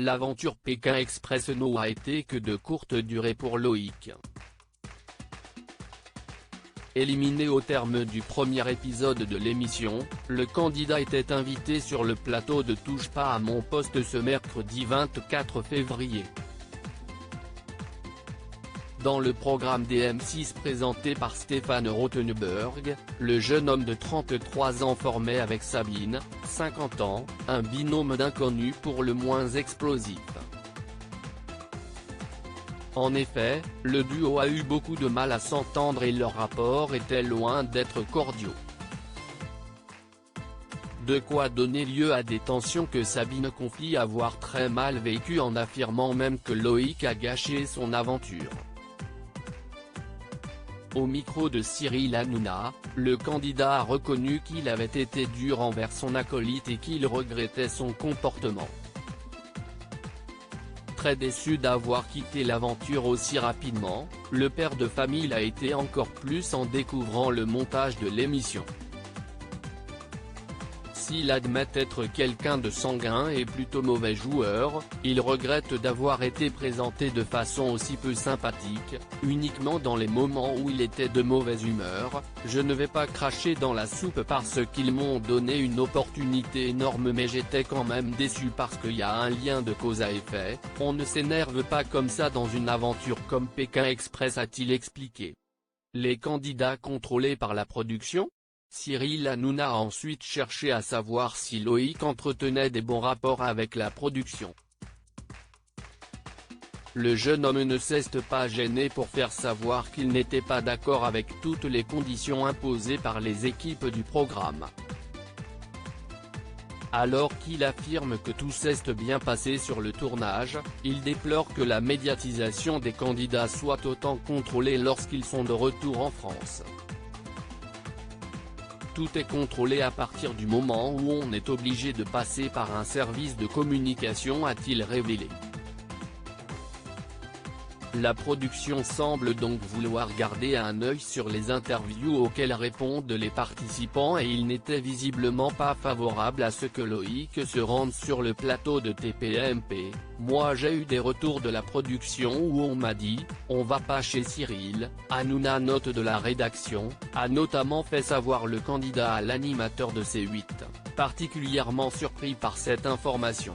L'aventure Pékin Express n'a été que de courte durée pour Loïc. Éliminé au terme du premier épisode de l'émission, le candidat était invité sur le plateau de Touche pas à mon poste ce mercredi 24 février. Dans le programme DM6 présenté par Stéphane Rothenberg, le jeune homme de 33 ans formait avec Sabine, 50 ans, un binôme d'inconnus pour le moins explosif. En effet, le duo a eu beaucoup de mal à s'entendre et leur rapport était loin d'être cordiaux. De quoi donner lieu à des tensions que Sabine confie avoir très mal vécues en affirmant même que Loïc a gâché son aventure. Au micro de Cyril Hanouna, le candidat a reconnu qu'il avait été dur envers son acolyte et qu'il regrettait son comportement. Très déçu d'avoir quitté l'aventure aussi rapidement, le père de famille l'a été encore plus en découvrant le montage de l'émission. S'il admet être quelqu'un de sanguin et plutôt mauvais joueur, il regrette d'avoir été présenté de façon aussi peu sympathique, uniquement dans les moments où il était de mauvaise humeur. Je ne vais pas cracher dans la soupe parce qu'ils m'ont donné une opportunité énorme mais j'étais quand même déçu parce qu'il y a un lien de cause à effet, on ne s'énerve pas comme ça dans une aventure comme Pékin Express, a-t-il expliqué. Les candidats contrôlés par la production ? Cyril Hanouna a ensuite cherché à savoir si Loïc entretenait des bons rapports avec la production. Le jeune homme ne s'est pas gêné pour faire savoir qu'il n'était pas d'accord avec toutes les conditions imposées par les équipes du programme. Alors qu'il affirme que tout s'est bien passé sur le tournage, il déplore que la médiatisation des candidats soit autant contrôlée lorsqu'ils sont de retour en France. Tout est contrôlé à partir du moment où on est obligé de passer par un service de communication, a-t-il révélé. La production semble donc vouloir garder un œil sur les interviews auxquelles répondent les participants et il n'était visiblement pas favorable à ce que Loïc se rende sur le plateau de TPMP. Moi j'ai eu des retours de la production où on m'a dit, on va pas chez Cyril. Hanouna, note de la rédaction, a notamment fait savoir le candidat à l'animateur de C8, particulièrement surpris par cette information.